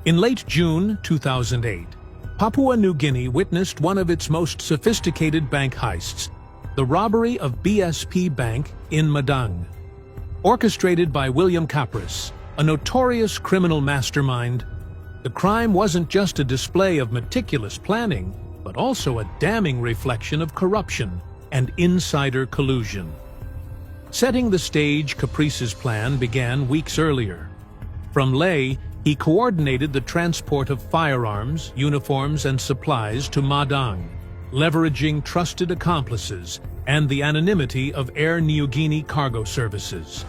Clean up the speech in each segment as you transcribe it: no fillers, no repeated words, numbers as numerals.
In late June 2008, Papua New Guinea witnessed one of its most sophisticated bank heists, the robbery of BSP Bank in Madang. Orchestrated by William Kapris, a notorious criminal mastermind, the crime wasn't just a display of meticulous planning, but also a damning reflection of corruption and insider collusion. Setting the stage, Kapris's plan began weeks earlier. From Leh, he coordinated the transport of firearms, uniforms, and supplies to Madang, leveraging trusted accomplices and the anonymity of Air Niugini cargo services.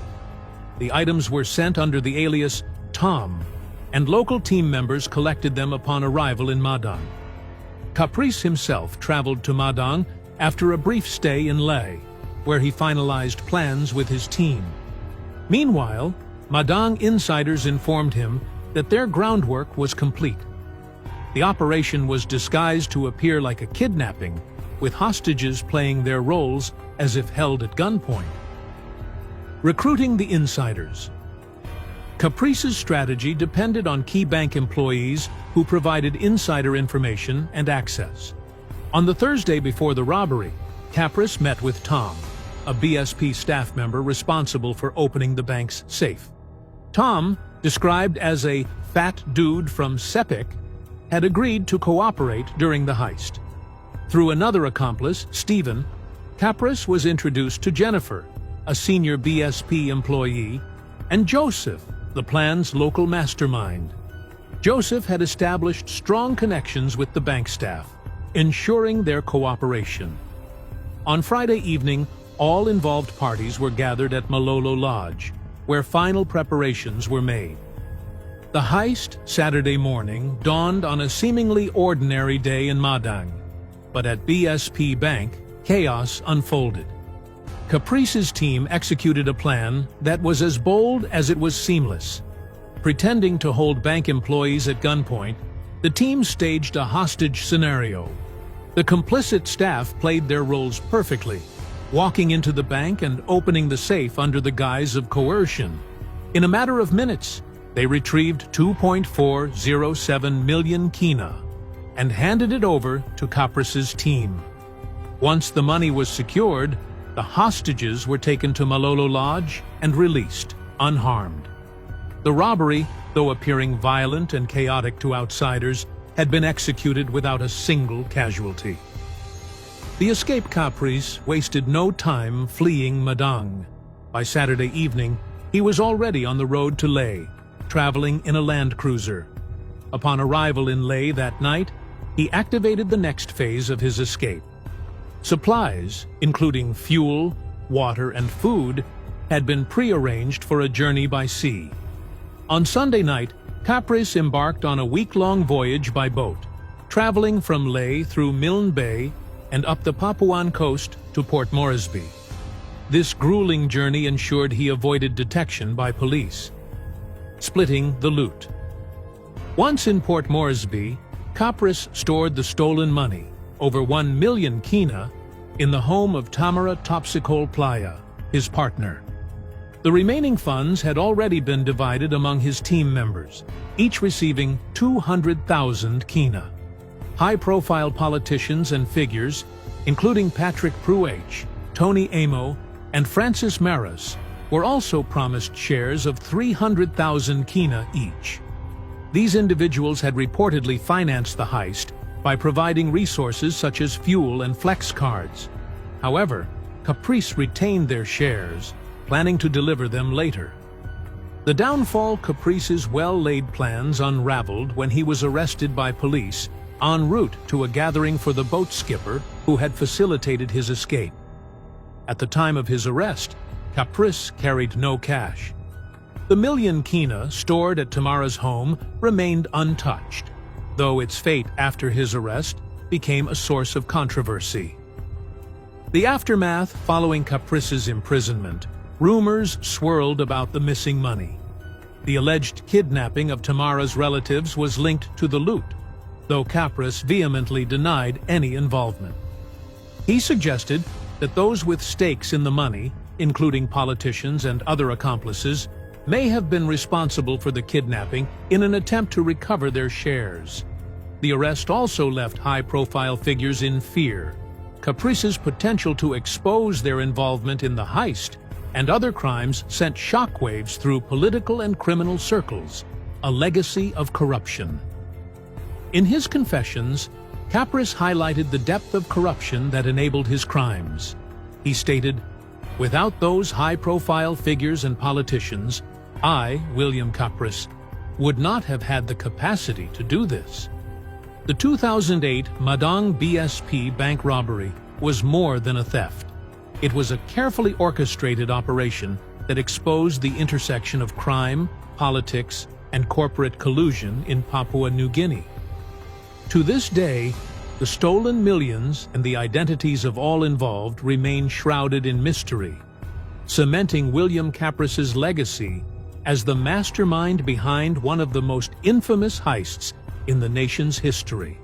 The items were sent under the alias Tom, and local team members collected them upon arrival in Madang. Kapris himself traveled to Madang after a brief stay in Leh, where he finalized plans with his team. Meanwhile, Madang insiders informed him that their groundwork was complete. The operation was disguised to appear like a kidnapping, with hostages playing their roles as if held at gunpoint. Recruiting the insiders. Kapris's strategy depended on key bank employees who provided insider information and access. On the Thursday before the robbery, Kapris met with Tom, a BSP staff member responsible for opening the bank's safe. Tom, described as a fat dude from Sepik, had agreed to cooperate during the heist. Through another accomplice, Stephen, Kapris was introduced to Jennifer, a senior BSP employee, and Joseph, the plan's local mastermind. Joseph had established strong connections with the bank staff, ensuring their cooperation. On Friday evening, all involved parties were gathered at Malolo Lodge, where final preparations were made. The heist, Saturday morning, dawned on a seemingly ordinary day in Madang, but at BSP Bank, chaos unfolded. Kapris's team executed a plan that was as bold as it was seamless. Pretending to hold bank employees at gunpoint, the team staged a hostage scenario. The complicit staff played their roles perfectly, walking into the bank and opening the safe under the guise of coercion. In a matter of minutes, they retrieved 2.407 million kina and handed it over to Kapris's team. Once the money was secured, the hostages were taken to Malolo Lodge and released, unharmed. The robbery, though appearing violent and chaotic to outsiders, had been executed without a single casualty. The escaped Kapris wasted no time fleeing Madang. By Saturday evening, he was already on the road to Leh, traveling in a land cruiser. Upon arrival in Leh that night, he activated the next phase of his escape. Supplies, including fuel, water, and food, had been pre-arranged for a journey by sea. On Sunday night, Kapris embarked on a week-long voyage by boat, traveling from Leh through Milne Bay and up the Papuan coast to Port Moresby. This grueling journey ensured he avoided detection by police. Splitting the loot. Once in Port Moresby, Kapris stored the stolen money, over 1 million kina, in the home of Tamara Topsicol Playa, his partner. The remaining funds had already been divided among his team members, each receiving 200,000 kina. High-profile politicians and figures, including Patrick Pruach, Tony Amo, and Francis Maris, were also promised shares of 300,000 kina each. These individuals had reportedly financed the heist by providing resources such as fuel and flex cards. However, Kapris retained their shares, planning to deliver them later. The downfall Kapris's well-laid plans unraveled when he was arrested by police en route to a gathering for the boat skipper who had facilitated his escape. At the time of his arrest, Kapris carried no cash. The million kina stored at Tamara's home remained untouched, though its fate after his arrest became a source of controversy. The aftermath following Kapris's imprisonment, rumors swirled about the missing money. The alleged kidnapping of Tamara's relatives was linked to the loot, though Kapris vehemently denied any involvement. He suggested that those with stakes in the money, including politicians and other accomplices, may have been responsible for the kidnapping in an attempt to recover their shares. The arrest also left high-profile figures in fear. Kapris's potential to expose their involvement in the heist and other crimes sent shockwaves through political and criminal circles, a legacy of corruption. In his confessions, Kapris highlighted the depth of corruption that enabled his crimes. He stated, "Without those high-profile figures and politicians, I, William Kapris, would not have had the capacity to do this." The 2008 Madang BSP bank robbery was more than a theft. It was a carefully orchestrated operation that exposed the intersection of crime, politics, and corporate collusion in Papua New Guinea. To this day, the stolen millions and the identities of all involved remain shrouded in mystery, cementing William Kapris's legacy as the mastermind behind one of the most infamous heists in the nation's history.